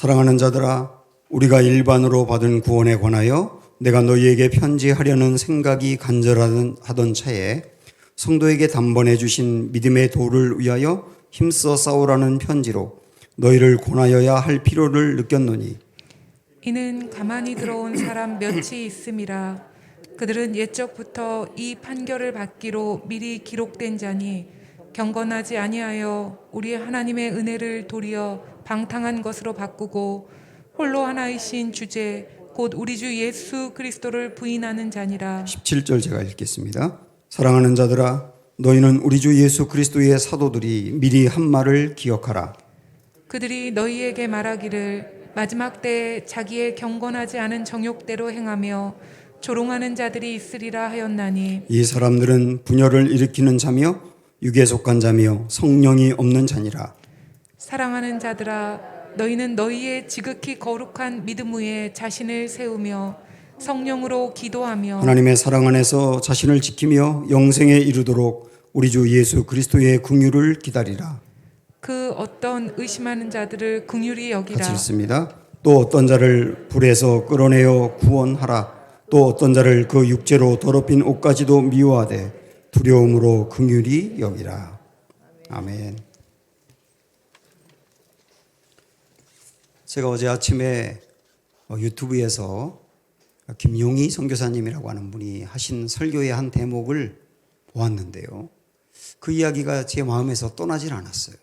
사랑하는 자들아, 우리가 일반으로 받은 구원에 관하여 내가 너희에게 편지하려는 생각이 간절하던 차에 성도에게 단번에 주신 믿음의 도를 위하여 힘써 싸우라는 편지로 너희를 권하여야 할 필요를 느꼈노니, 이는 가만히 들어온 사람 몇이 있음이라. 그들은 옛적부터 이 판결을 받기로 미리 기록된 자니 경건하지 아니하여 우리 하나님의 은혜를 도리어 방탕한 것으로 바꾸고 홀로 하나이신 주제 곧 우리 주 예수 그리스도를 부인하는 자니라. 17절 제가 읽겠습니다. 사랑하는 자들아, 너희는 우리 주 예수 그리스도의 사도들이 미리 한 말을 기억하라. 그들이 너희에게 말하기를 마지막 때에 자기의 경건하지 않은 정욕대로 행하며 조롱하는 자들이 있으리라 하였나니, 이 사람들은 분열을 일으키는 자며 육에 속한 자며 성령이 없는 자니라. 사랑하는 자들아, 너희는 너희의 지극히 거룩한 믿음 위에 자신을 세우며 성령으로 기도하며 하나님의 사랑 안에서 자신을 지키며 영생에 이르도록 우리 주 예수 그리스도의 긍휼을 기다리라. 그 어떤 의심하는 자들을 긍휼히 여기라. 같이 읽습니다. 또 어떤 자를 불에서 끌어내어 구원하라. 또 어떤 자를 그 육체로 더럽힌 옷까지도 미워하되 두려움으로 긍휼히 여기라. 아멘. 제가 어제 아침에 유튜브에서 김용희 선교사님이라고 하는 분이 하신 설교의 한 대목을 보았는데요. 그 이야기가 제 마음에서 떠나질 않았어요.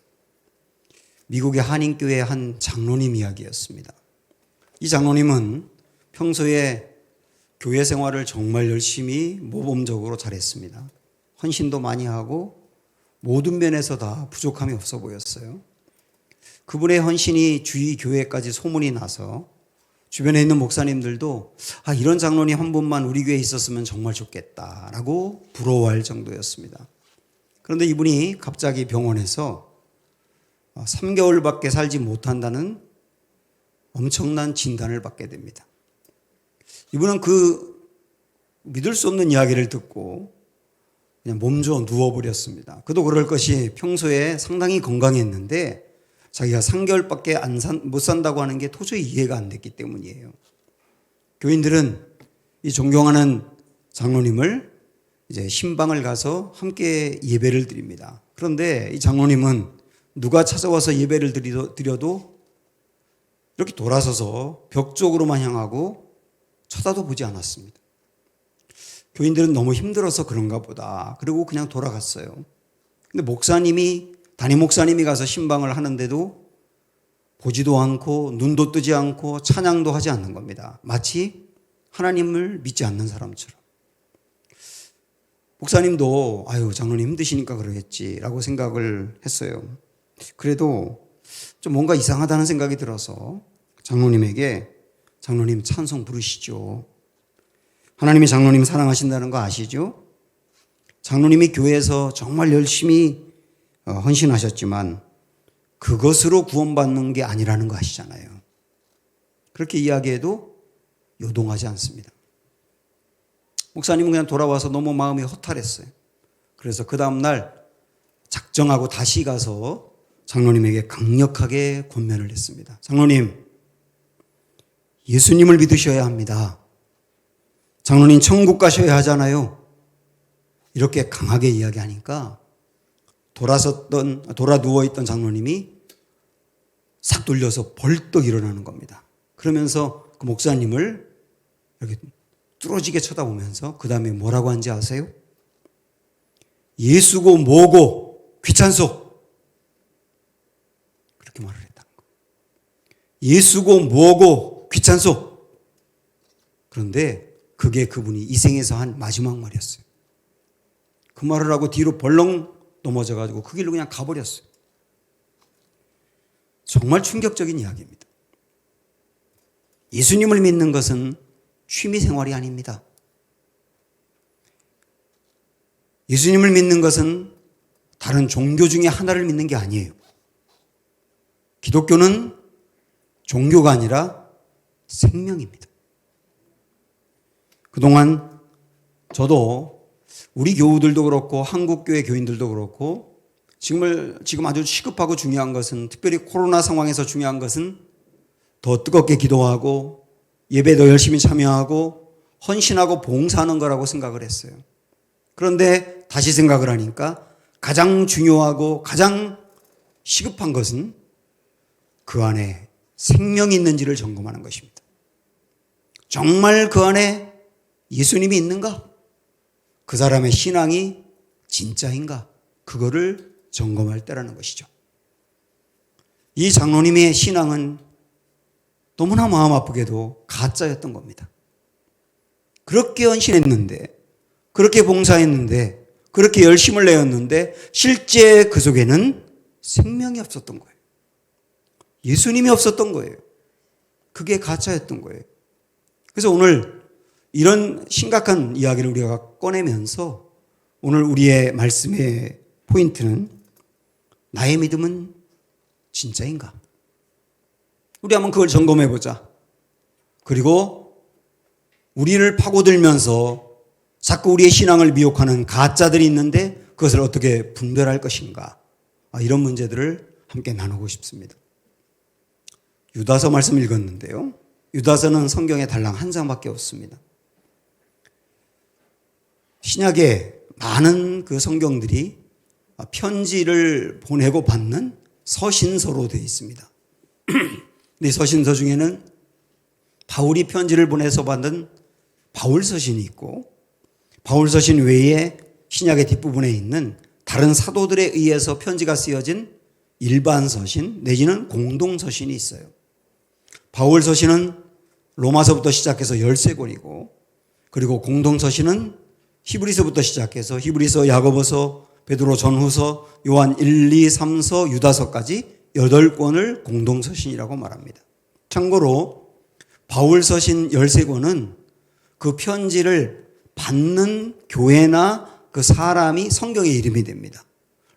미국의 한인교회 한 장로님 이야기였습니다. 이 장로님은 평소에 교회 생활을 정말 열심히 모범적으로 잘했습니다. 헌신도 많이 하고 모든 면에서 다 부족함이 없어 보였어요. 그분의 헌신이 주위 교회까지 소문이 나서 주변에 있는 목사님들도 이런 장로님 한 분만 우리 교회에 있었으면 정말 좋겠다라고 부러워할 정도였습니다. 그런데 이분이 갑자기 병원에서 3개월밖에 살지 못한다는 엄청난 진단을 받게 됩니다. 이분은 그 믿을 수 없는 이야기를 듣고 그냥 몸져 누워버렸습니다. 그도 그럴 것이 평소에 상당히 건강했는데 자기가 3개월밖에 못 산다고 하는 게 도저히 이해가 안 됐기 때문이에요. 교인들은 이 존경하는 장로님을 이제 신방을 가서 함께 예배를 드립니다. 그런데 이 장로님은 누가 찾아와서 예배를 드려도 이렇게 돌아서서 벽 쪽으로만 향하고 쳐다도 보지 않았습니다. 교인들은 너무 힘들어서 그런가 보다. 그리고 그냥 돌아갔어요. 근데 담임 목사님이 가서 신방을 하는데도 보지도 않고 눈도 뜨지 않고 찬양도 하지 않는 겁니다. 마치 하나님을 믿지 않는 사람처럼. 목사님도 장로님 힘드시니까 그러겠지라고 생각을 했어요. 그래도 좀 뭔가 이상하다는 생각이 들어서 장로님에게 장로님 찬송 부르시죠. 하나님이 장로님 사랑하신다는 거 아시죠? 장로님이 교회에서 정말 열심히 헌신하셨지만 그것으로 구원받는 게 아니라는 거 아시잖아요. 그렇게 이야기해도 요동하지 않습니다. 목사님은 그냥 돌아와서 너무 마음이 허탈했어요. 그래서 그 다음날 작정하고 다시 가서 장로님에게 강력하게 권면을 했습니다. 장로님, 예수님을 믿으셔야 합니다. 장로님 천국 가셔야 하잖아요. 이렇게 강하게 이야기하니까 돌아 누워있던 장로님이 싹 돌려서 벌떡 일어나는 겁니다. 그러면서 그 목사님을 이렇게 뚫어지게 쳐다보면서 그 다음에 뭐라고 한지 아세요? 예수고 뭐고 귀찮소. 그렇게 말을 했다는 거예요. 예수고 뭐고 귀찮소. 그런데 그게 그분이 이 생에서 한 마지막 말이었어요. 그 말을 하고 뒤로 벌렁 넘어져가지고 그 길로 그냥 가버렸어요. 정말 충격적인 이야기입니다. 예수님을 믿는 것은 취미 생활이 아닙니다. 예수님을 믿는 것은 다른 종교 중에 하나를 믿는 게 아니에요. 기독교는 종교가 아니라 생명입니다. 그동안 저도 우리 교우들도 그렇고 한국교회 교인들도 그렇고 지금 아주 시급하고 중요한 것은, 특별히 코로나 상황에서 중요한 것은 더 뜨겁게 기도하고 예배도 열심히 참여하고 헌신하고 봉사하는 거라고 생각을 했어요. 그런데 다시 생각을 하니까 가장 중요하고 가장 시급한 것은 그 안에 생명이 있는지를 점검하는 것입니다. 정말 그 안에 예수님이 있는가? 그 사람의 신앙이 진짜인가? 그거를 점검할 때라는 것이죠. 이 장로님의 신앙은 너무나 마음 아프게도 가짜였던 겁니다. 그렇게 헌신했는데, 그렇게 봉사했는데, 그렇게 열심을 내었는데 실제 그 속에는 생명이 없었던 거예요. 예수님이 없었던 거예요. 그게 가짜였던 거예요. 그래서 오늘 이런 심각한 이야기를 우리가 꺼내면서 오늘 우리의 말씀의 포인트는 나의 믿음은 진짜인가? 우리 한번 그걸 점검해 보자. 그리고 우리를 파고들면서 자꾸 우리의 신앙을 미혹하는 가짜들이 있는데 그것을 어떻게 분별할 것인가? 이런 문제들을 함께 나누고 싶습니다. 유다서 말씀 읽었는데요. 유다서는 성경에 달랑 한 장밖에 없습니다. 신약에 많은 그 성경들이 편지를 보내고 받는 서신서로 되어 있습니다. 이 서신서 중에는 바울이 편지를 보내서 받은 바울서신이 있고 바울서신 외에 신약의 뒷부분에 있는 다른 사도들에 의해서 편지가 쓰여진 일반 서신 내지는 공동서신이 있어요. 바울서신은 로마서부터 시작해서 13권이고 그리고 공동서신은 히브리서부터 시작해서 히브리서, 야고보서, 베드로 전후서, 요한 1, 2, 3서, 유다서까지 8권을 공동서신이라고 말합니다. 참고로 바울서신 13권은 그 편지를 받는 교회나 그 사람이 성경의 이름이 됩니다.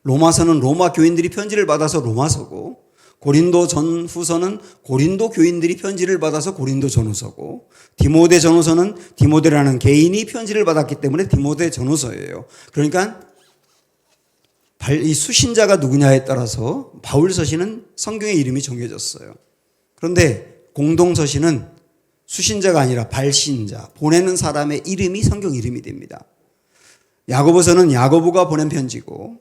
로마서는 로마 교인들이 편지를 받아서 로마서고 고린도 전후서는 고린도 교인들이 편지를 받아서 고린도 전후서고 디모데 전후서는 디모데라는 개인이 편지를 받았기 때문에 디모데 전후서예요. 그러니까 이 수신자가 누구냐에 따라서 바울서신은 성경의 이름이 정해졌어요. 그런데 공동서신은 수신자가 아니라 발신자, 보내는 사람의 이름이 성경 이름이 됩니다. 야고보서는 야고보가 보낸 편지고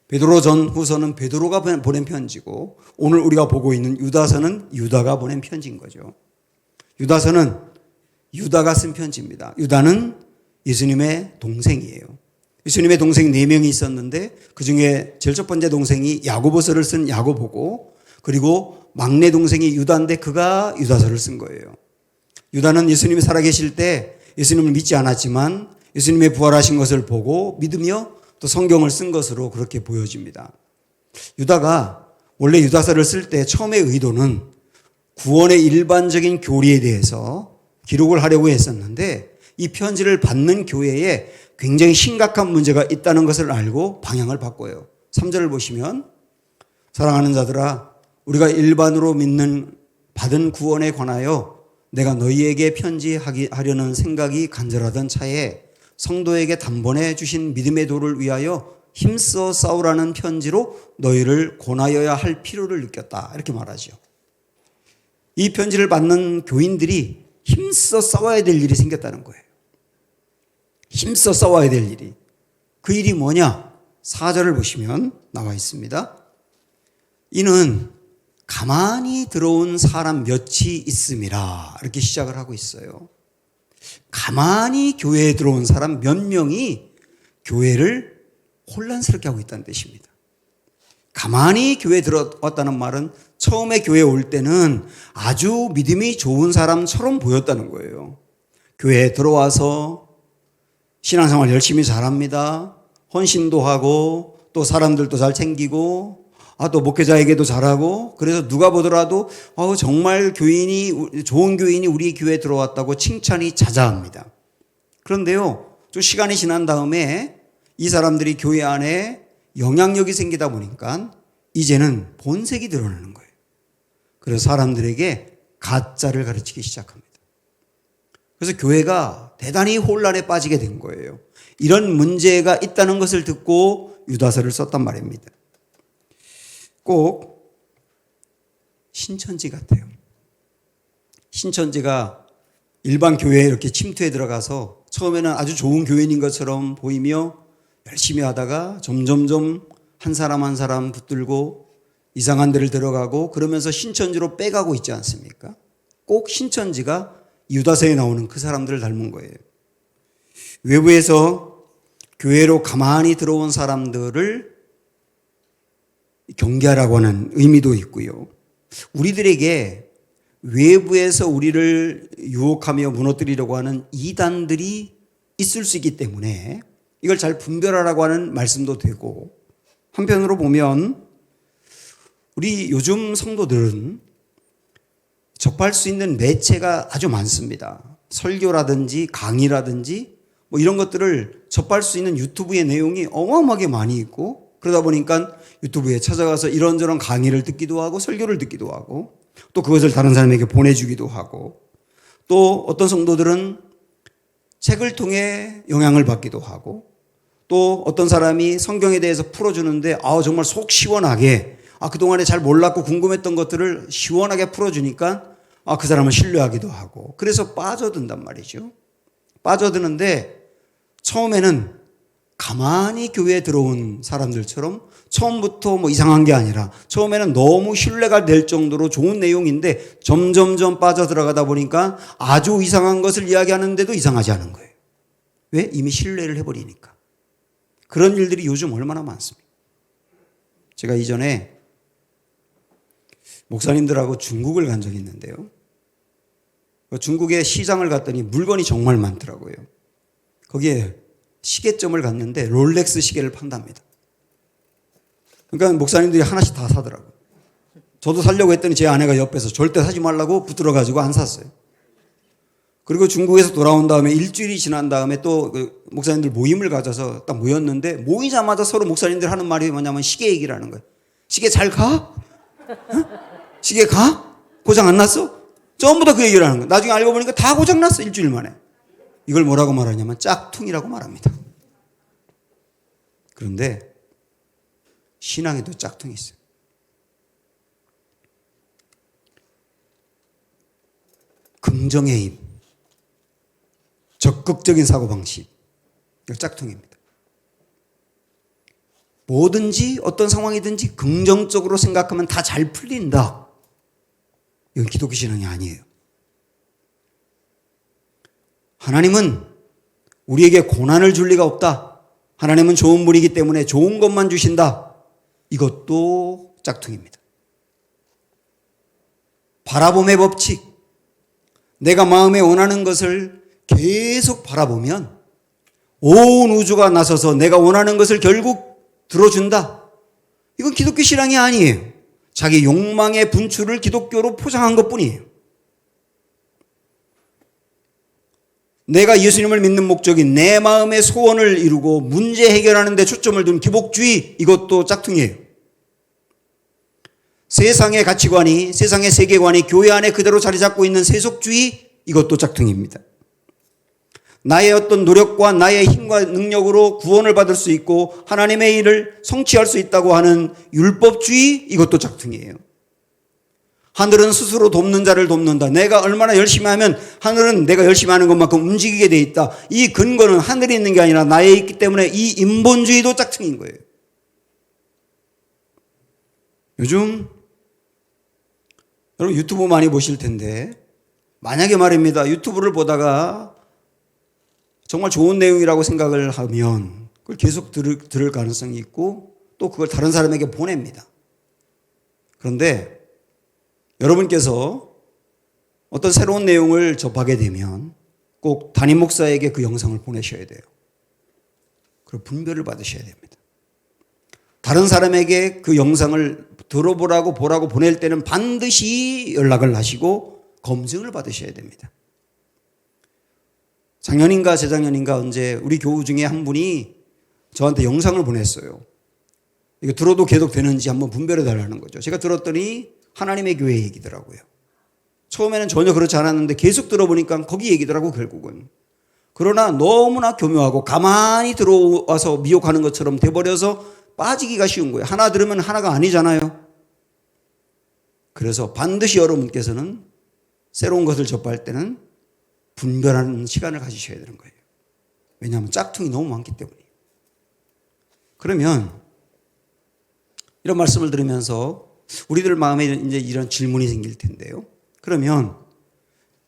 베드로 전후서는 베드로가 보낸 편지고 오늘 우리가 보고 있는 유다서는 유다가 보낸 편지인 거죠. 유다서는 유다가 쓴 편지입니다. 유다는 예수님의 동생이에요. 예수님의 동생 4명이 있었는데 그중에 제일 첫 번째 동생이 야고보서를 쓴 야고보고 그리고 막내 동생이 유다인데 그가 유다서를 쓴 거예요. 유다는 예수님이 살아계실 때 예수님을 믿지 않았지만 예수님의 부활하신 것을 보고 믿으며 또 성경을 쓴 것으로 그렇게 보여집니다. 유다가 원래 유다서를 쓸 때 처음의 의도는 구원의 일반적인 교리에 대해서 기록을 하려고 했었는데 이 편지를 받는 교회에 굉장히 심각한 문제가 있다는 것을 알고 방향을 바꿔요. 3절을 보시면 사랑하는 자들아 우리가 일반으로 믿는 받은 구원에 관하여 내가 너희에게 편지하려는 생각이 간절하던 차에 성도에게 단번에 주신 믿음의 도를 위하여 힘써 싸우라는 편지로 너희를 권하여야 할 필요를 느꼈다. 이렇게 말하죠. 이 편지를 받는 교인들이 힘써 싸워야 될 일이 생겼다는 거예요. 힘써 싸워야 될 일이. 그 일이 뭐냐? 4절을 보시면 나와 있습니다. 이는 가만히 들어온 사람 몇이 있음이라 이렇게 시작을 하고 있어요. 가만히 교회에 들어온 사람 몇 명이 교회를 혼란스럽게 하고 있다는 뜻입니다. 가만히 교회에 들어왔다는 말은 처음에 교회에 올 때는 아주 믿음이 좋은 사람처럼 보였다는 거예요. 교회에 들어와서 신앙생활 열심히 잘합니다. 헌신도 하고 또 사람들도 잘 챙기고 또 목회자에게도 잘하고 그래서 누가 보더라도 정말 좋은 교인이 우리 교회에 들어왔다고 칭찬이 자자합니다. 그런데요, 좀 시간이 지난 다음에 이 사람들이 교회 안에 영향력이 생기다 보니까 이제는 본색이 드러나는 거예요. 그래서 사람들에게 가짜를 가르치기 시작합니다. 그래서 교회가 대단히 혼란에 빠지게 된 거예요. 이런 문제가 있다는 것을 듣고 유다서를 썼단 말입니다. 꼭 신천지 같아요. 신천지가 일반 교회에 이렇게 침투해 들어가서 처음에는 아주 좋은 교인인 것처럼 보이며 열심히 하다가 점점점 한 사람 한 사람 붙들고 이상한 데를 들어가고 그러면서 신천지로 빼가고 있지 않습니까? 꼭 신천지가 유다서에 나오는 그 사람들을 닮은 거예요. 외부에서 교회로 가만히 들어온 사람들을 경계하라고 하는 의미도 있고요. 우리들에게 외부에서 우리를 유혹하며 무너뜨리려고 하는 이단들이 있을 수 있기 때문에 이걸 잘 분별하라고 하는 말씀도 되고, 한편으로 보면 우리 요즘 성도들은 접할 수 있는 매체가 아주 많습니다. 설교라든지 강의라든지 뭐 이런 것들을 접할 수 있는 유튜브의 내용이 어마어마하게 많이 있고, 그러다 보니까 유튜브에 찾아가서 이런저런 강의를 듣기도 하고 설교를 듣기도 하고 또 그것을 다른 사람에게 보내주기도 하고, 또 어떤 성도들은 책을 통해 영향을 받기도 하고, 또 어떤 사람이 성경에 대해서 풀어주는데 정말 속 시원하게 그동안에 잘 몰랐고 궁금했던 것들을 시원하게 풀어주니까 그 사람을 신뢰하기도 하고, 그래서 빠져든단 말이죠. 빠져드는데 처음에는 가만히 교회에 들어온 사람들처럼 처음부터 뭐 이상한 게 아니라 처음에는 너무 신뢰가 될 정도로 좋은 내용인데 점점점 빠져들어가다 보니까 아주 이상한 것을 이야기하는데도 이상하지 않은 거예요. 왜? 이미 신뢰를 해버리니까. 그런 일들이 요즘 얼마나 많습니까? 제가 이전에 목사님들하고 중국을 간 적이 있는데요. 중국에 시장을 갔더니 물건이 정말 많더라고요. 거기에 시계점을 갔는데 롤렉스 시계를 판답니다. 그러니까 목사님들이 하나씩 다 사더라고요. 저도 사려고 했더니 제 아내가 옆에서 절대 사지 말라고 붙들어가지고 안 샀어요. 그리고 중국에서 돌아온 다음에 일주일이 지난 다음에 또 목사님들 모임을 가져서 딱 모였는데, 모이자마자 서로 목사님들 하는 말이 뭐냐면 시계 얘기를 하는 거예요. 시계 잘 가? 시계 가? 고장 안 났어? 전부 다 그 얘기를 하는 거예요. 나중에 알고 보니까 다 고장 났어, 일주일 만에. 이걸 뭐라고 말하냐면 짝퉁이라고 말합니다. 그런데 신앙에도 짝퉁이 있어요. 긍정의 힘, 적극적인 사고방식, 이거 짝퉁입니다. 뭐든지 어떤 상황이든지 긍정적으로 생각하면 다 잘 풀린다. 이건 기독교 신앙이 아니에요. 하나님은 우리에게 고난을 줄 리가 없다. 하나님은 좋은 분이기 때문에 좋은 것만 주신다. 이것도 짝퉁입니다. 바라봄의 법칙, 내가 마음에 원하는 것을 계속 바라보면 온 우주가 나서서 내가 원하는 것을 결국 들어준다. 이건 기독교 신앙이 아니에요. 자기 욕망의 분출을 기독교로 포장한 것뿐이에요. 내가 예수님을 믿는 목적이 내 마음의 소원을 이루고 문제 해결하는 데 초점을 둔 기복주의, 이것도 짝퉁이에요. 세상의 가치관이, 세상의 세계관이 교회 안에 그대로 자리 잡고 있는 세속주의, 이것도 짝퉁입니다. 나의 어떤 노력과 나의 힘과 능력으로 구원을 받을 수 있고 하나님의 일을 성취할 수 있다고 하는 율법주의, 이것도 짝퉁이에요. 하늘은 스스로 돕는 자를 돕는다. 내가 얼마나 열심히 하면 하늘은 내가 열심히 하는 것만큼 움직이게 돼 있다. 이 근거는 하늘에 있는 게 아니라 나에 있기 때문에 이 인본주의도 짝퉁인 거예요. 요즘 여러분 유튜브 많이 보실 텐데, 만약에 말입니다, 유튜브를 보다가 정말 좋은 내용이라고 생각을 하면 그걸 계속 들을 가능성이 있고 또 그걸 다른 사람에게 보냅니다. 그런데 여러분께서 어떤 새로운 내용을 접하게 되면 꼭 담임 목사에게 그 영상을 보내셔야 돼요. 그리고 분별을 받으셔야 됩니다. 다른 사람에게 그 영상을 들어보라고 보라고 보낼 때는 반드시 연락을 하시고 검증을 받으셔야 됩니다. 작년인가 재작년인가 언제 우리 교우 중에 한 분이 저한테 영상을 보냈어요. 이거 들어도 계속 되는지 한번 분별해 달라는 거죠. 제가 들었더니 하나님의 교회 얘기더라고요. 처음에는 전혀 그렇지 않았는데 계속 들어보니까 거기 얘기더라고, 결국은. 그러나 너무나 교묘하고 가만히 들어와서 미혹하는 것처럼 돼버려서 빠지기가 쉬운 거예요. 하나 들으면 하나가 아니잖아요. 그래서 반드시 여러분께서는 새로운 것을 접할 때는 분별하는 시간을 가지셔야 되는 거예요. 왜냐하면 짝퉁이 너무 많기 때문이에요. 그러면 이런 말씀을 들으면서 우리들 마음에 이제 이런 질문이 생길 텐데요. 그러면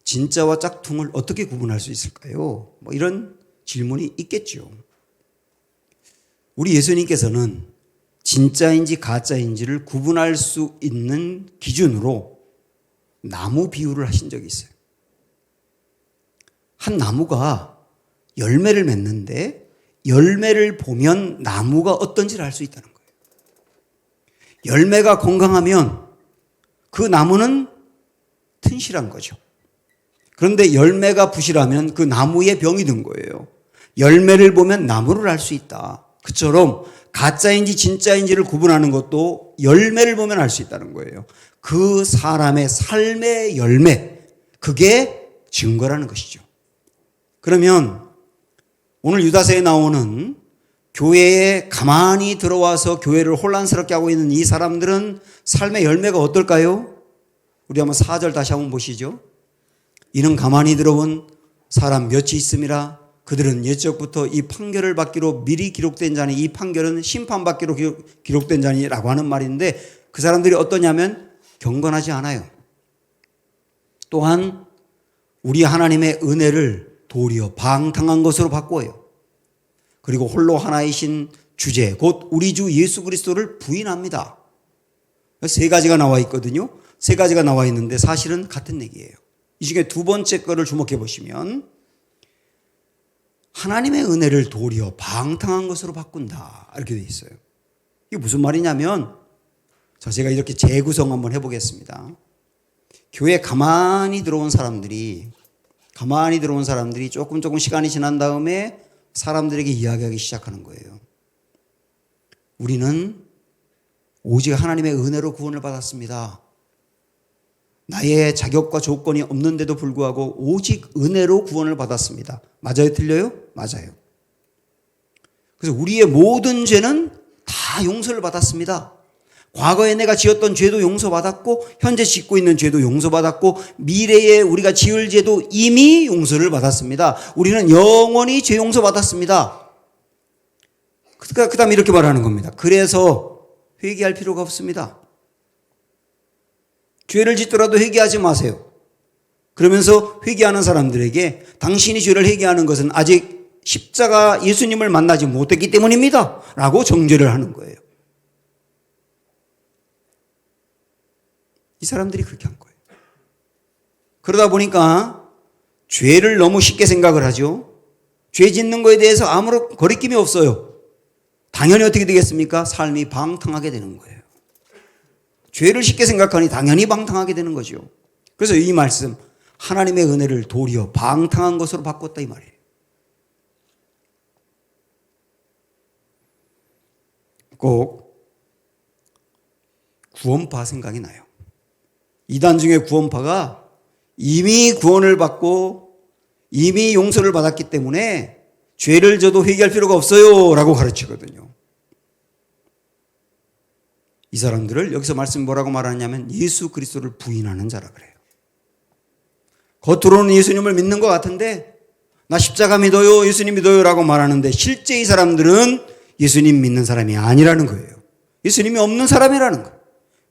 진짜와 짝퉁을 어떻게 구분할 수 있을까요? 뭐 이런 질문이 있겠죠. 우리 예수님께서는 진짜인지 가짜인지를 구분할 수 있는 기준으로 나무 비유를 하신 적이 있어요. 한 나무가 열매를 맺는데 열매를 보면 나무가 어떤지를 알 수 있다는 거예요. 열매가 건강하면 그 나무는 튼실한 거죠. 그런데 열매가 부실하면 그 나무에 병이 든 거예요. 열매를 보면 나무를 알 수 있다. 그처럼 가짜인지 진짜인지를 구분하는 것도 열매를 보면 알 수 있다는 거예요. 그 사람의 삶의 열매, 그게 증거라는 것이죠. 그러면 오늘 유다서에 나오는 교회에 가만히 들어와서 교회를 혼란스럽게 하고 있는 이 사람들은 삶의 열매가 어떨까요? 우리 한번 4절 다시 한번 보시죠. 이는 가만히 들어온 사람 몇이 있음이라. 그들은 옛적부터 이 판결을 받기로 미리 기록된 자니, 이 판결은 심판받기로 기록된 자니라고 하는 말인데, 그 사람들이 어떠냐면 경건하지 않아요. 또한 우리 하나님의 은혜를 도리어 방탕한 것으로 바꾸어요. 그리고 홀로 하나이신 주제, 곧 우리 주 예수 그리스도를 부인합니다. 세 가지가 나와 있거든요. 세 가지가 나와 있는데 사실은 같은 얘기예요. 이 중에 두 번째 거를 주목해 보시면 하나님의 은혜를 도리어 방탕한 것으로 바꾼다, 이렇게 돼 있어요. 이게 무슨 말이냐면, 제가 이렇게 재구성 한번 해보겠습니다. 교회에 가만히 들어온 사람들이 조금 시간이 지난 다음에 사람들에게 이야기하기 시작하는 거예요. 우리는 오직 하나님의 은혜로 구원을 받았습니다. 나의 자격과 조건이 없는데도 불구하고 오직 은혜로 구원을 받았습니다. 맞아요? 틀려요? 맞아요. 그래서 우리의 모든 죄는 다 용서를 받았습니다. 과거에 내가 지었던 죄도 용서받았고, 현재 짓고 있는 죄도 용서받았고, 미래에 우리가 지을 죄도 이미 용서를 받았습니다. 우리는 영원히 죄 용서받았습니다. 그 다음에 이렇게 말하는 겁니다. 그래서 회개할 필요가 없습니다. 죄를 짓더라도 회개하지 마세요. 그러면서 회개하는 사람들에게 당신이 죄를 회개하는 것은 아직 십자가 예수님을 만나지 못했기 때문입니다 라고 정죄를 하는 거예요. 이 사람들이 그렇게 한 거예요. 그러다 보니까 죄를 너무 쉽게 생각을 하죠. 죄 짓는 거에 대해서 아무런 거리낌이 없어요. 당연히 어떻게 되겠습니까? 삶이 방탕하게 되는 거예요. 죄를 쉽게 생각하니 당연히 방탕하게 되는 거죠. 그래서 이 말씀, 하나님의 은혜를 도리어 방탕한 것으로 바꿨다, 이 말이에요. 꼭 구원파 생각이 나요. 이단 중에 구원파가 이미 구원을 받고 이미 용서를 받았기 때문에 죄를 져도 회개할 필요가 없어요 라고 가르치거든요. 이 사람들을 여기서 말씀 뭐라고 말하냐면 예수 그리스도를 부인하는 자라 그래요. 겉으로는 예수님을 믿는 것 같은데, 나 십자가 믿어요, 예수님 믿어요 라고 말하는데 실제 이 사람들은 예수님 믿는 사람이 아니라는 거예요. 예수님이 없는 사람이라는 거예요.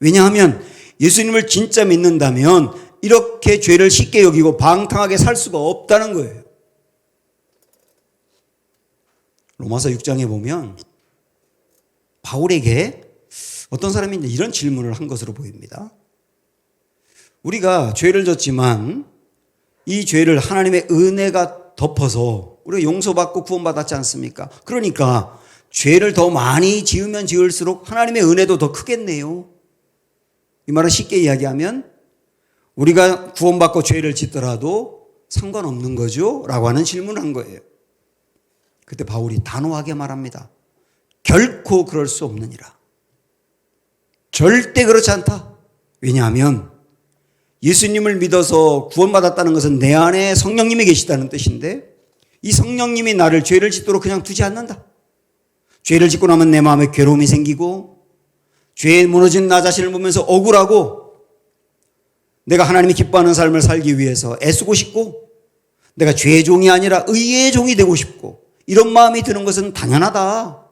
왜냐하면 예수님을 진짜 믿는다면 이렇게 죄를 쉽게 여기고 방탕하게 살 수가 없다는 거예요. 로마서 6장에 보면 바울에게 어떤 사람이 이런 질문을 한 것으로 보입니다. 우리가 죄를 졌지만 이 죄를 하나님의 은혜가 덮어서 우리가 용서받고 구원받았지 않습니까? 그러니까 죄를 더 많이 지으면 지을수록 하나님의 은혜도 더 크겠네요. 이 말은 쉽게 이야기하면 우리가 구원받고 죄를 짓더라도 상관없는 거죠? 라고 하는 질문을 한 거예요. 그때 바울이 단호하게 말합니다. 결코 그럴 수 없느니라. 절대 그렇지 않다. 왜냐하면 예수님을 믿어서 구원받았다는 것은 내 안에 성령님이 계시다는 뜻인데, 이 성령님이 나를 죄를 짓도록 그냥 두지 않는다. 죄를 짓고 나면 내 마음에 괴로움이 생기고, 죄에 무너진 나 자신을 보면서 억울하고, 내가 하나님이 기뻐하는 삶을 살기 위해서 애쓰고 싶고 내가 죄의 종이 아니라 의의 종이 되고 싶고 이런 마음이 드는 것은 당연하다.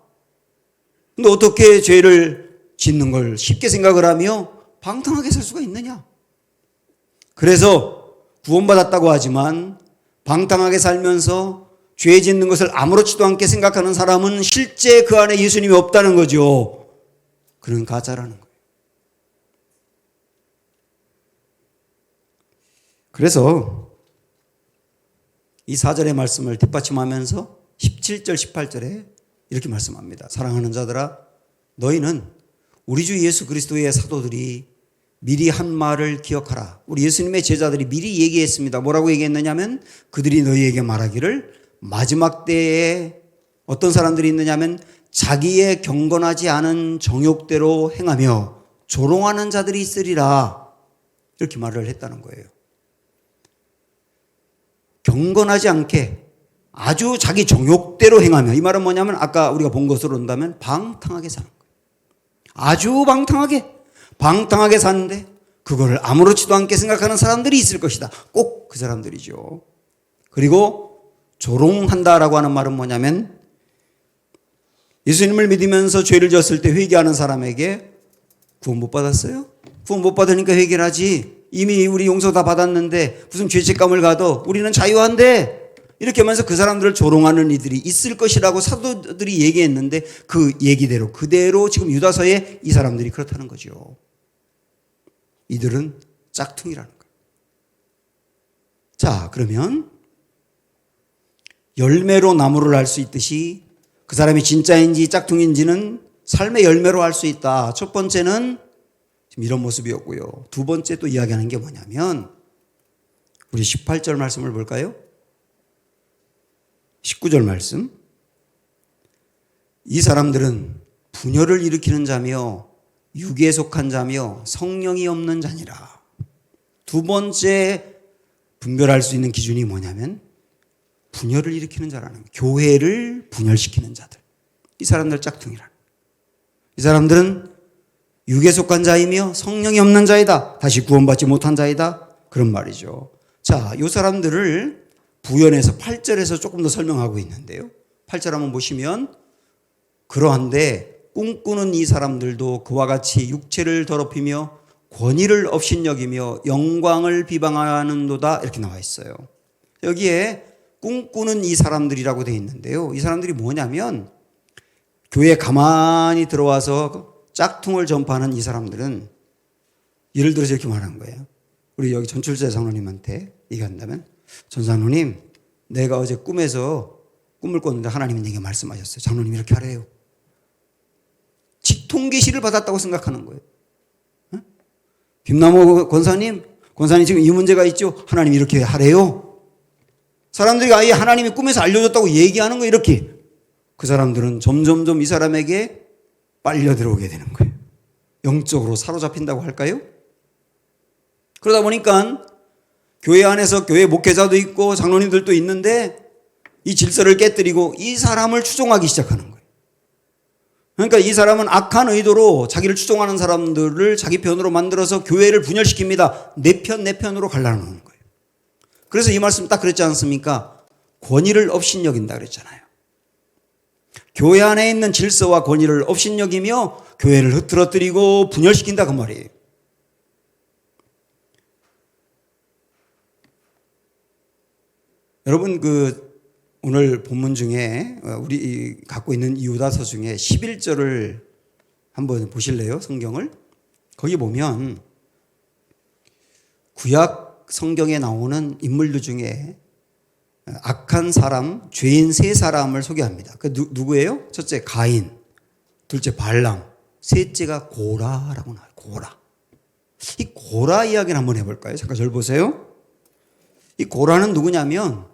근데 어떻게 죄를 짓는 걸 쉽게 생각을 하며 방탕하게 살 수가 있느냐? 그래서 구원받았다고 하지만 방탕하게 살면서 죄 짓는 것을 아무렇지도 않게 생각하는 사람은 실제 그 안에 예수님이 없다는 거죠. 그런 가짜라는 거예요. 그래서 이 4절의 말씀을 뒷받침하면서 17절, 18절에 이렇게 말씀합니다. 사랑하는 자들아, 너희는 우리 주 예수 그리스도의 사도들이 미리 한 말을 기억하라. 우리 예수님의 제자들이 미리 얘기했습니다. 뭐라고 얘기했느냐면 그들이 너희에게 말하기를 마지막 때에 어떤 사람들이 있느냐면 자기의 경건하지 않은 정욕대로 행하며 조롱하는 자들이 있으리라. 이렇게 말을 했다는 거예요. 경건하지 않게 아주 자기 정욕대로 행하며, 이 말은 뭐냐면 아까 우리가 본 것으로 본다면 방탕하게 사는 거예요. 아주 방탕하게 사는데 그거를 아무렇지도 않게 생각하는 사람들이 있을 것이다. 꼭 그 사람들이죠. 그리고 조롱한다라고 하는 말은 뭐냐면 예수님을 믿으면서 죄를 졌을 때 회개하는 사람에게 구원 못 받았어요? 구원 못 받으니까 회개를 하지. 이미 우리 용서 다 받았는데 무슨 죄책감을 가도 우리는 자유한데, 이렇게 하면서 그 사람들을 조롱하는 이들이 있을 것이라고 사도들이 얘기했는데 그 얘기대로 그대로 지금 유다서에 이 사람들이 그렇다는 거죠. 이들은 짝퉁이라는 거예요. 자, 그러면 열매로 나무를 알 수 있듯이 그 사람이 진짜인지 짝퉁인지는 삶의 열매로 알 수 있다. 첫 번째는 지금 이런 모습이었고요. 두 번째 또 이야기하는 게 뭐냐면 우리 18절 말씀을 볼까요? 19절 말씀. 이 사람들은 분열을 일으키는 자며 육에 속한 자며 성령이 없는 자니라. 두 번째 분별할 수 있는 기준이 뭐냐면 분열을 일으키는 자라는 거예요. 교회를 분열시키는 자들. 이 사람들 짝퉁이라. 이 사람들은 육에 속한 자이며 성령이 없는 자이다. 다시 구원받지 못한 자이다. 그런 말이죠. 자, 이 사람들을 부연해서 8절에서 조금 더 설명하고 있는데요. 8절 한번 보시면 그러한데 꿈꾸는 이 사람들도 그와 같이 육체를 더럽히며 권위를 업신여기며 영광을 비방하는도다. 이렇게 나와 있어요. 여기에 꿈꾸는 이 사람들이라고 되어 있는데요. 이 사람들이 뭐냐면 교회에 가만히 들어와서 짝퉁을 전파하는 이 사람들은 예를 들어서 이렇게 말하는 거예요. 우리 여기 전출세 장로님한테 얘기한다면 전장로님, 내가 어제 꿈에서 꿈을 꿨는데 하나님이 내게 말씀하셨어요. 장로님 이렇게 하래요. 직통 계시를 받았다고 생각하는 거예요. 김남호 권사님 지금 이 문제가 있죠. 하나님이 이렇게 하래요. 사람들이 아예 하나님이 꿈에서 알려줬다고 얘기하는 거예요. 이렇게. 그 사람들은 점점점 이 사람에게 빨려 들어오게 되는 거예요. 영적으로 사로잡힌다고 할까요? 그러다 보니까 교회 안에서 교회 목회자도 있고 장로님들도 있는데 이 질서를 깨뜨리고 이 사람을 추종하기 시작하는 거예요. 그러니까 이 사람은 악한 의도로 자기를 추종하는 사람들을 자기 편으로 만들어서 교회를 분열시킵니다. 내 편으로 갈라놓는 거예요. 그래서 이 말씀 딱 그랬지 않습니까? 권위를 업신여긴다 그랬잖아요. 교회 안에 있는 질서와 권위를 업신여기며 교회를 흐트러뜨리고 분열시킨다 그 말이에요. 여러분 오늘 본문 중에 우리 갖고 있는 유다서 중에 11절을 한번 보실래요? 성경을. 거기 보면 구약 성경에 나오는 인물들 중에 악한 사람, 죄인 세 사람을 소개합니다. 그 누구예요? 첫째 가인, 둘째 발람, 셋째가 고라라고 나와요. 고라. 이 고라 이야기를 한번 해볼까요? 잠깐 절 보세요. 이 고라는 누구냐면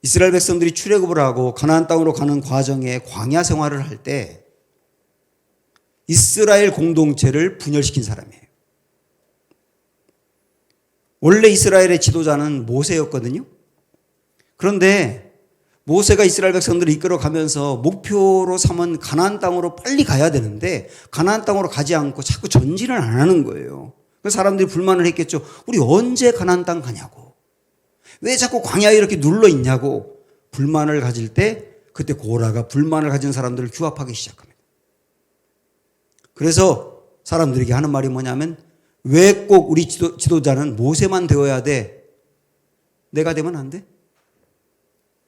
이스라엘 백성들이 출애굽을 하고 가나안 땅으로 가는 과정에 광야 생활을 할 때 이스라엘 공동체를 분열시킨 사람이에요. 원래 이스라엘의 지도자는 모세였거든요. 그런데 모세가 이스라엘 백성들을 이끌어가면서 목표로 삼은 가나안 땅으로 빨리 가야 되는데 가나안 땅으로 가지 않고 자꾸 전진을 안 하는 거예요. 그 사람들이 불만을 했겠죠. 우리 언제 가나안 땅 가냐고. 왜 자꾸 광야에 이렇게 눌러 있냐고 불만을 가질 때 그때 고라가 불만을 가진 사람들을 규합하기 시작합니다. 그래서 사람들에게 하는 말이 뭐냐면 왜 꼭 우리 지도자는 모세만 되어야 돼? 내가 되면 안 돼?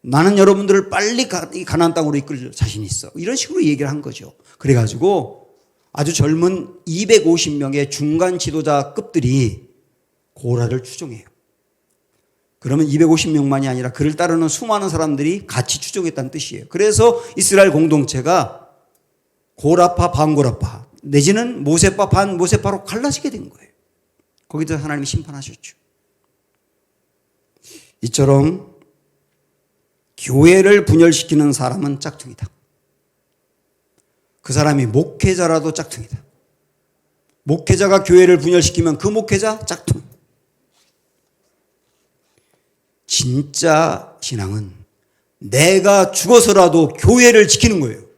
나는 여러분들을 빨리 가나안 땅으로 이끌 자신이 있어. 이런 식으로 얘기를 한 거죠. 그래가지고 아주 젊은 250명의 중간 지도자급들이 고라를 추종해요. 그러면 250명만이 아니라 그를 따르는 수많은 사람들이 같이 추종했다는 뜻이에요. 그래서 이스라엘 공동체가 고라파 반고라파 내지는 모세파 반모세파로 갈라지게 된 거예요. 거기서 하나님이 심판하셨죠. 이처럼 교회를 분열시키는 사람은 짝퉁이다. 그 사람이 목회자라도 짝퉁이다. 목회자가 교회를 분열시키면 그 목회자 짝퉁. 진짜 신앙은 내가 죽어서라도 교회를 지키는 거예요.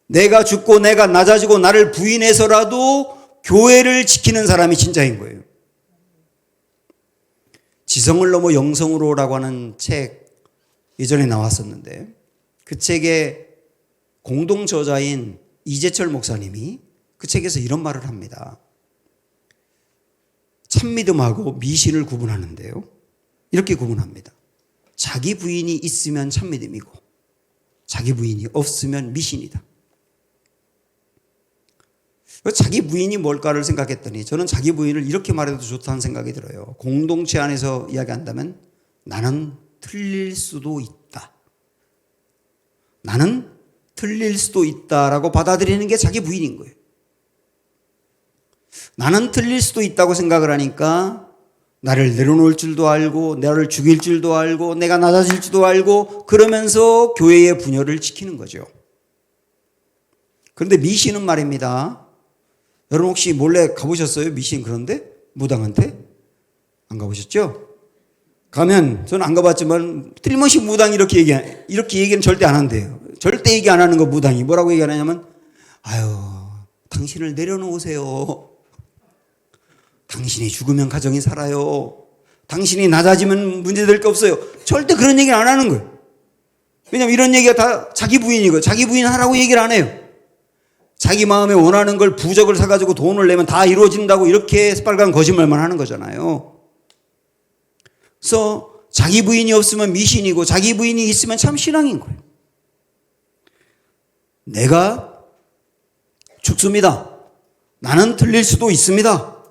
내가 죽고 내가 낮아지고 나를 부인해서라도 교회를 지키는 사람이 진짜인 거예요. 지성을 넘어 영성으로라고 하는 책 예전에 나왔었는데 그 책의 공동 저자인 이재철 목사님이 그 책에서 이런 말을 합니다. 참믿음하고 미신을 구분하는데요. 이렇게 구분합니다. 자기 부인이 있으면 참믿음이고 자기 부인이 없으면 미신이다. 자기 부인이 뭘까를 생각했더니 저는 자기 부인을 이렇게 말해도 좋다는 생각이 들어요. 공동체 안에서 이야기한다면 나는 틀릴 수도 있다. 나는 틀릴 수도 있다라고 받아들이는 게 자기 부인인 거예요. 나는 틀릴 수도 있다고 생각을 하니까 나를 내려놓을 줄도 알고 나를 죽일 줄도 알고 내가 낮아질 줄도 알고 그러면서 교회의 분열을 지키는 거죠. 그런데 미신은 말입니다. 여러분 혹시 몰래 가보셨어요? 미신 그런데? 무당한테? 안 가보셨죠? 가면 저는 안 가봤지만 틀림없이 무당이 이렇게 얘기는 절대 안 한대요. 절대 얘기 안 하는 거 무당이 뭐라고 얘기하냐면 아유 당신을 내려놓으세요. 당신이 죽으면 가정이 살아요. 당신이 낮아지면 문제될 게 없어요. 절대 그런 얘기를 안 하는 거예요. 왜냐하면 이런 얘기가 다 자기 부인이고 자기 부인 하라고 얘기를 안 해요. 자기 마음에 원하는 걸 부적을 사가지고 돈을 내면 다 이루어진다고 이렇게 빨간 거짓말만 하는 거잖아요. 그래서 자기 부인이 없으면 미신이고 자기 부인이 있으면 참 신앙인 거예요. 내가 죽습니다. 나는 틀릴 수도 있습니다.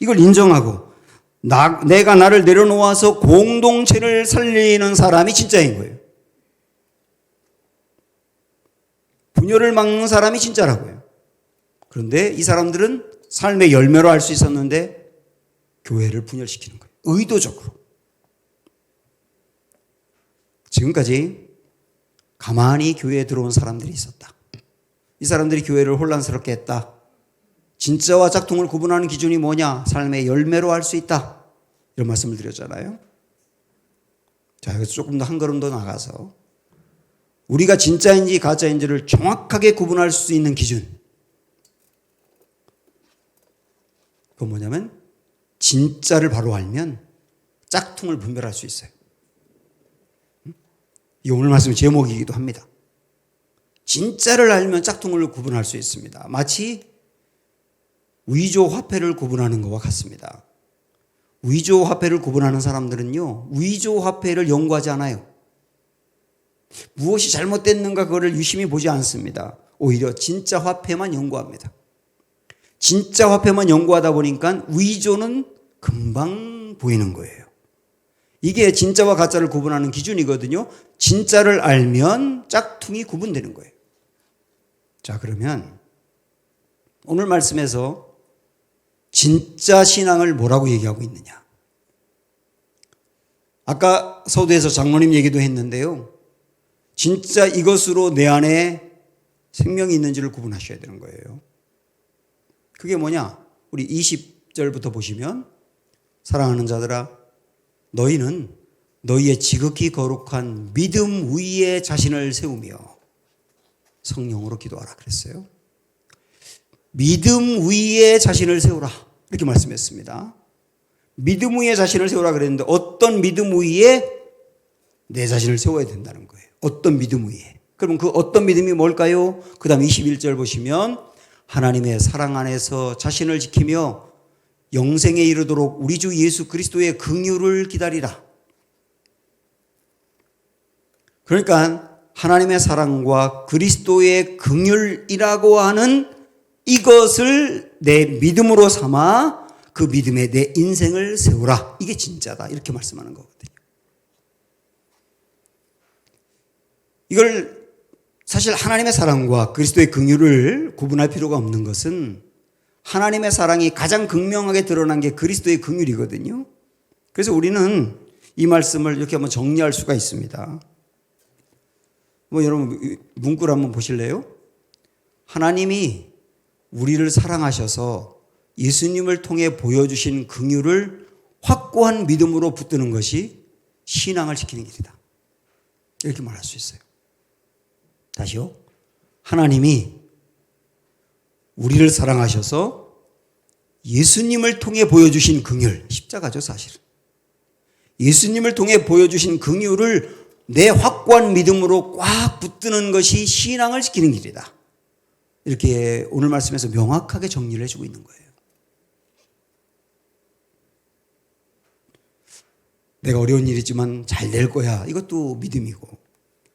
이걸 인정하고 내가 나를 내려놓아서 공동체를 살리는 사람이 진짜인 거예요. 분열을 막는 사람이 진짜라고요. 그런데 이 사람들은 삶의 열매로 알 수 있었는데 교회를 분열시키는 거예요. 의도적으로. 지금까지 가만히 교회에 들어온 사람들이 있었다. 이 사람들이 교회를 혼란스럽게 했다. 진짜와 짝퉁을 구분하는 기준이 뭐냐? 삶의 열매로 알 수 있다. 이런 말씀을 드렸잖아요. 자, 여기서 조금 더 한 걸음 더 나가서 우리가 진짜인지 가짜인지를 정확하게 구분할 수 있는 기준. 그건 뭐냐면 진짜를 바로 알면 짝퉁을 분별할 수 있어요. 이 오늘 말씀 제목이기도 합니다. 진짜를 알면 짝퉁을 구분할 수 있습니다. 마치 위조 화폐를 구분하는 것과 같습니다. 위조 화폐를 구분하는 사람들은요, 위조 화폐를 연구하지 않아요. 무엇이 잘못됐는가 그거를 유심히 보지 않습니다. 오히려 진짜 화폐만 연구합니다. 진짜 화폐만 연구하다 보니까 위조는 금방 보이는 거예요. 이게 진짜와 가짜를 구분하는 기준이거든요. 진짜를 알면 짝퉁이 구분되는 거예요. 자, 그러면 오늘 말씀에서 진짜 신앙을 뭐라고 얘기하고 있느냐? 아까 서두에서 장로님 얘기도 했는데요. 진짜 이것으로 내 안에 생명이 있는지를 구분하셔야 되는 거예요. 그게 뭐냐? 우리 20절부터 보시면 사랑하는 자들아 너희는 너희의 지극히 거룩한 믿음 위에 자신을 세우며 성령으로 기도하라 그랬어요. 믿음 위에 자신을 세우라. 이렇게 말씀했습니다. 믿음 위에 자신을 세우라 그랬는데 어떤 믿음 위에 내 자신을 세워야 된다는 거예요. 어떤 믿음 위에. 그럼 그 어떤 믿음이 뭘까요? 그 다음 21절 보시면 하나님의 사랑 안에서 자신을 지키며 영생에 이르도록 우리 주 예수 그리스도의 긍휼을 기다리라. 그러니까 하나님의 사랑과 그리스도의 긍휼이라고 하는 이것을 내 믿음으로 삼아 그 믿음에 내 인생을 세우라. 이게 진짜다. 이렇게 말씀하는 거거든요. 이걸 사실 하나님의 사랑과 그리스도의 긍휼을 구분할 필요가 없는 것은 하나님의 사랑이 가장 극명하게 드러난 게 그리스도의 긍휼이거든요. 그래서 우리는 이 말씀을 이렇게 한번 정리할 수가 있습니다. 여러분 문구를 한번 보실래요? 하나님이 우리를 사랑하셔서 예수님을 통해 보여주신 긍휼을 확고한 믿음으로 붙드는 것이 신앙을 지키는 길이다. 이렇게 말할 수 있어요. 다시요. 하나님이 우리를 사랑하셔서 예수님을 통해 보여주신 긍휼, 십자가죠 사실은. 예수님을 통해 보여주신 긍휼을 내 확고한 믿음으로 꽉 붙드는 것이 신앙을 지키는 길이다. 이렇게 오늘 말씀에서 명확하게 정리를 해주고 있는 거예요. 내가 어려운 일이지만 잘 될 거야. 이것도 믿음이고,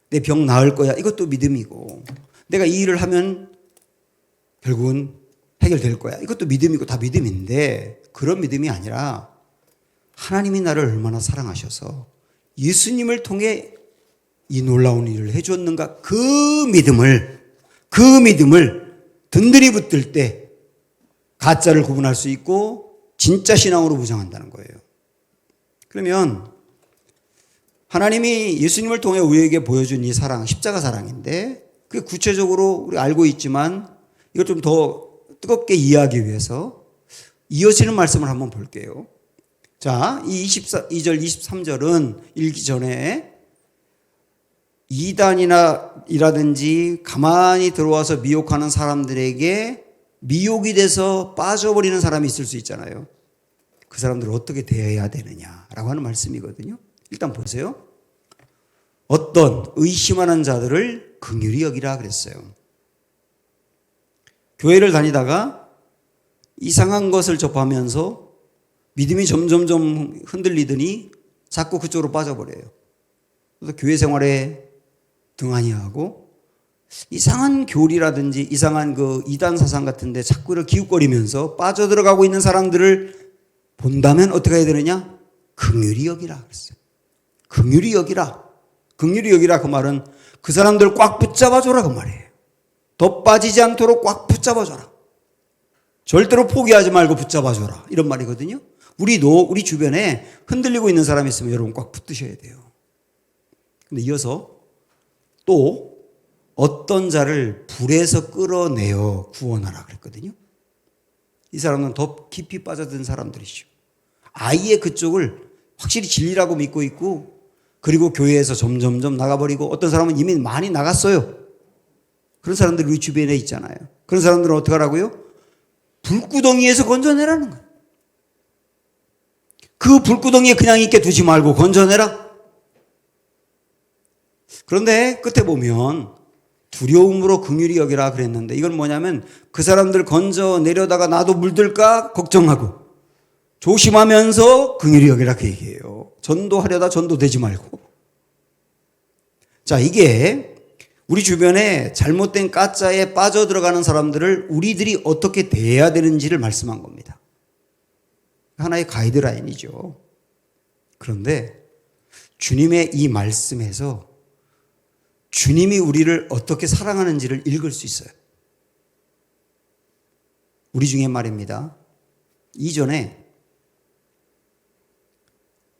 내 병 나을 거야. 이것도 믿음이고, 내가 이 일을 하면 결국은 해결될 거야. 이것도 믿음이고 다 믿음인데 그런 믿음이 아니라 하나님이 나를 얼마나 사랑하셔서 예수님을 통해 이 놀라운 일을 해주었는가 그 믿음을 든든히 붙들 때 가짜를 구분할 수 있고 진짜 신앙으로 무장한다는 거예요. 그러면 하나님이 예수님을 통해 우리에게 보여준 이 사랑, 십자가 사랑인데 그게 구체적으로 우리 알고 있지만 이걸 좀 더 뜨겁게 이해하기 위해서 이어지는 말씀을 한번 볼게요. 자, 이 22절, 23절은 읽기 전에 이단이라든지 가만히 들어와서 미혹하는 사람들에게 미혹이 돼서 빠져버리는 사람이 있을 수 있잖아요. 그 사람들을 어떻게 대해야 되느냐라고 하는 말씀이거든요. 일단 보세요. 어떤 의심하는 자들을 긍휼히 여기라 그랬어요. 교회를 다니다가 이상한 것을 접하면서 믿음이 점점점 흔들리더니 자꾸 그쪽으로 빠져버려요. 그래서 교회 생활에 등한히 하고 이상한 교리라든지 이상한 그 이단 사상 같은데 자꾸 이렇게 기웃거리면서 빠져들어가고 있는 사람들을 본다면 어떻게 해야 되느냐? 긍휼히 여기라 그랬어요. 긍휼히 여기라. 긍휼히 여기라 그 말은 그 사람들 꽉 붙잡아줘라 그 말이에요. 더 빠지지 않도록 꽉 붙잡아줘라. 절대로 포기하지 말고 붙잡아줘라. 이런 말이거든요. 우리도 우리 주변에 흔들리고 있는 사람이 있으면 여러분 꽉 붙드셔야 돼요. 근데 이어서 또 어떤 자를 불에서 끌어내어 구원하라 그랬거든요. 이 사람은 더 깊이 빠져든 사람들이죠. 아예 그쪽을 확실히 진리라고 믿고 있고 그리고 교회에서 점점점 나가버리고 어떤 사람은 이미 많이 나갔어요. 그런 사람들이 우리 주변에 있잖아요. 그런 사람들은 어떻게 하라고요? 불구덩이에서 건져내라는 거예요. 그 불구덩이에 그냥 있게 두지 말고 건져내라. 그런데 끝에 보면 두려움으로 긍휼히 여기라 그랬는데 이건 뭐냐면 그 사람들 건져내려다가 나도 물들까 걱정하고 조심하면서 긍휼히 여기라 그 얘기예요. 전도하려다 전도되지 말고. 자, 이게 우리 주변에 잘못된 가짜에 빠져들어가는 사람들을 우리들이 어떻게 대해야 되는지를 말씀한 겁니다. 하나의 가이드라인이죠. 그런데 주님의 이 말씀에서 주님이 우리를 어떻게 사랑하는지를 읽을 수 있어요. 우리 중에 말입니다. 이전에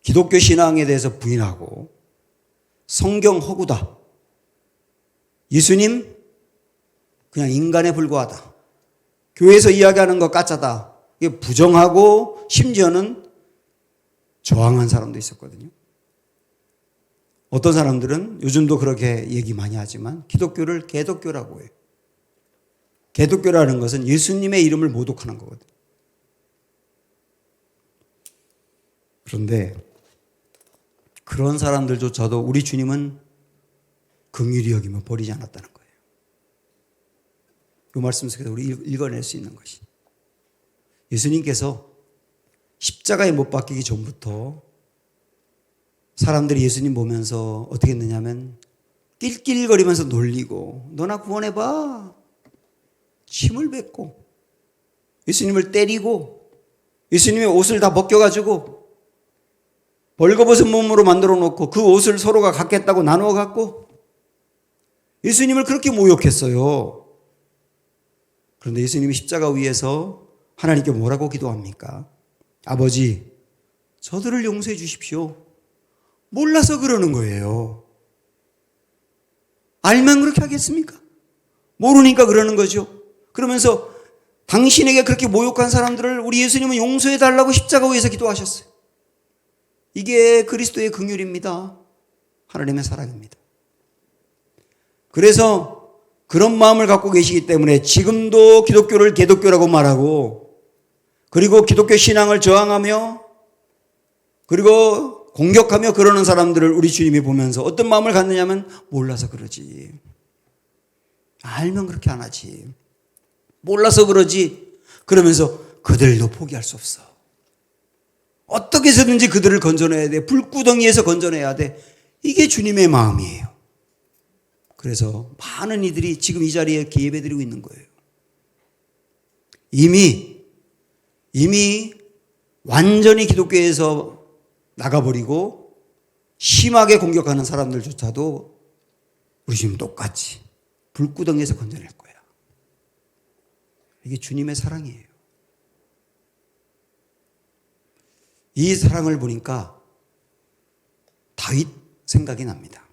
기독교 신앙에 대해서 부인하고 성경 허구다. 예수님 그냥 인간에 불과하다. 교회에서 이야기하는 거 가짜다. 이게 부정하고 심지어는 저항한 사람도 있었거든요. 어떤 사람들은 요즘도 그렇게 얘기 많이 하지만 기독교를 개독교라고 해요. 기독교라는 것은 예수님의 이름을 모독하는 거거든요. 그런데 그런 사람들조차도 우리 주님은 긍휼히 여기며 버리지 않았다는 거예요. 이 말씀 속에서 우리 읽어낼 수 있는 것이, 예수님께서 십자가에 못 박히기 전부터 사람들이 예수님 보면서 어떻게 했느냐면 낄낄거리면서 놀리고 너나 구원해봐, 침을 뱉고 예수님을 때리고 예수님의 옷을 다 벗겨가지고 벌거벗은 몸으로 만들어 놓고 그 옷을 서로가 갖겠다고 나누어 갖고 예수님을 그렇게 모욕했어요. 그런데 예수님이 십자가 위에서 하나님께 뭐라고 기도합니까? 아버지, 저들을 용서해 주십시오. 몰라서 그러는 거예요. 알면 그렇게 하겠습니까? 모르니까 그러는 거죠. 그러면서 당신에게 그렇게 모욕한 사람들을 우리 예수님은 용서해 달라고 십자가 위에서 기도하셨어요. 이게 그리스도의 긍휼입니다. 하나님의 사랑입니다. 그래서 그런 마음을 갖고 계시기 때문에 지금도 기독교를 개독교라고 말하고, 그리고 기독교 신앙을 저항하며 그리고 공격하며 그러는 사람들을 우리 주님이 보면서 어떤 마음을 갖느냐면 몰라서 그러지. 알면 그렇게 안 하지. 몰라서 그러지. 그러면서 그들도 포기할 수 없어. 어떻게 해서든지 그들을 건져내야 돼. 불구덩이에서 건져내야 돼. 이게 주님의 마음이에요. 그래서 많은 이들이 지금 이 자리에 예배드리고 있는 거예요. 이미 완전히 기독교에서 나가버리고 심하게 공격하는 사람들조차도 우리 주님 똑같이 불구덩이에서 건져낼 거야. 이게 주님의 사랑이에요. 이 사랑을 보니까 다윗 생각이 납니다.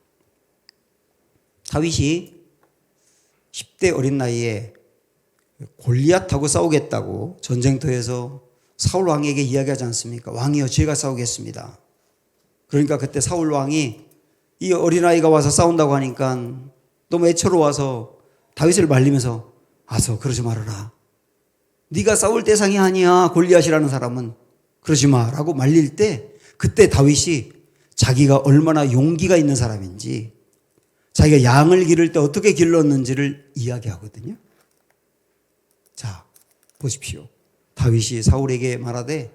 다윗이 10대 어린 나이에 골리앗하고 싸우겠다고 전쟁터에서 사울 왕에게 이야기하지 않습니까? 왕이여, 제가 싸우겠습니다. 그러니까 그때 사울 왕이 이 어린아이가 와서 싸운다고 하니까 너무 애처로워서 다윗을 말리면서 와서 그러지 말아라. 네가 싸울 대상이 아니야, 골리앗이라는 사람은. 그러지 마라고 말릴 때, 그때 다윗이 자기가 얼마나 용기가 있는 사람인지, 자기가 양을 기를 때 어떻게 길렀는지를 이야기하거든요. 자, 보십시오. 다윗이 사울에게 말하되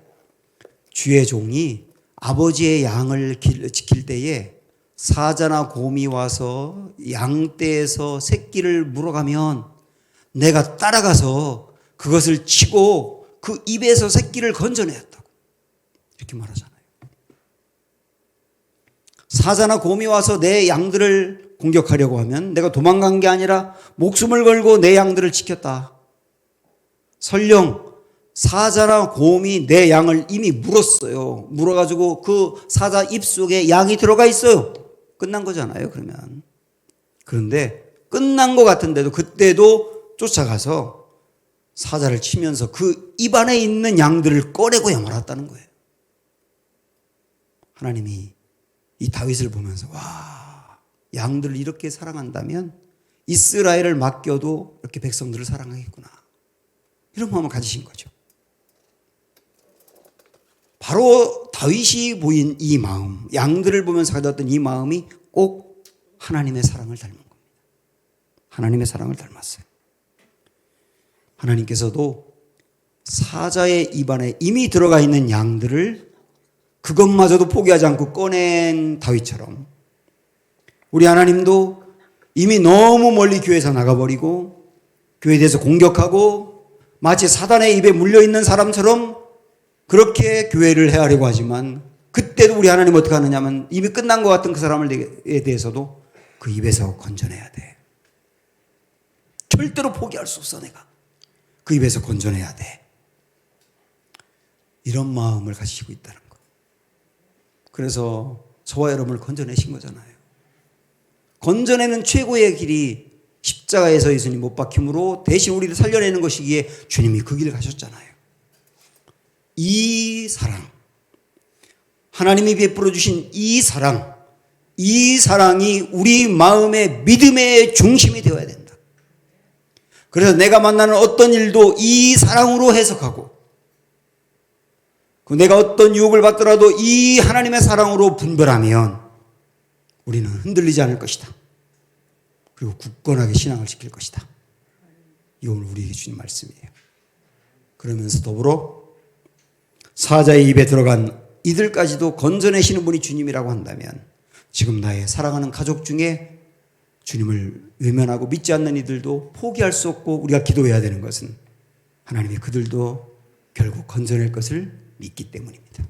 주의 종이 아버지의 양을 지킬 때에 사자나 곰이 와서 양떼에서 새끼를 물어가면 내가 따라가서 그것을 치고 그 입에서 새끼를 건져내었다고 이렇게 말하잖아요. 사자나 곰이 와서 내 양들을 공격하려고 하면 내가 도망간 게 아니라 목숨을 걸고 내 양들을 지켰다. 설령 사자나 곰이 내 양을 이미 물었어요. 물어가지고 그 사자 입속에 양이 들어가 있어요. 끝난 거잖아요, 그러면. 그런데 끝난 것 같은데도 그때도 쫓아가서 사자를 치면서 그 입 안에 있는 양들을 꺼내고야 말았다는 거예요. 하나님이 이 다윗을 보면서 와, 양들을 이렇게 사랑한다면 이스라엘을 맡겨도 이렇게 백성들을 사랑하겠구나, 이런 마음을 가지신 거죠. 바로 다윗이 보인 이 마음, 양들을 보면서 가졌던 이 마음이 꼭 하나님의 사랑을 닮은 겁니다. 하나님의 사랑을 닮았어요. 하나님께서도 사자의 입안에 이미 들어가 있는 양들을 그것마저도 포기하지 않고 꺼낸 다윗처럼 우리 하나님도 이미 너무 멀리 교회에서 나가버리고 교회에 대해서 공격하고 마치 사단의 입에 물려있는 사람처럼 그렇게 교회를 헤아리고 하지만, 그때도 우리 하나님 어떻게 하느냐면 이미 끝난 것 같은 그 사람에 대해서도 그 입에서 건져내야 돼. 절대로 포기할 수 없어. 내가 그 입에서 건져내야 돼. 이런 마음을 가지시고 있다는 거. 그래서 저와 여러분을 건져내신 거잖아요. 건져내는 최고의 길이 십자가에서 예수님 못 박힘으로 대신 우리를 살려내는 것이기에 주님이 그 길을 가셨잖아요. 이 사랑, 하나님이 베풀어 주신 이 사랑이 우리 마음의 믿음의 중심이 되어야 된다. 그래서 내가 만나는 어떤 일도 이 사랑으로 해석하고, 내가 어떤 유혹을 받더라도 이 하나님의 사랑으로 분별하면 우리는 흔들리지 않을 것이다. 그리고 굳건하게 신앙을 지킬 것이다. 이 오늘 우리에게 주신 말씀이에요. 그러면서 더불어 사자의 입에 들어간 이들까지도 건져내시는 분이 주님이라고 한다면 지금 나의 사랑하는 가족 중에 주님을 외면하고 믿지 않는 이들도 포기할 수 없고 우리가 기도해야 되는 것은 하나님이 그들도 결국 건져낼 것을 믿기 때문입니다.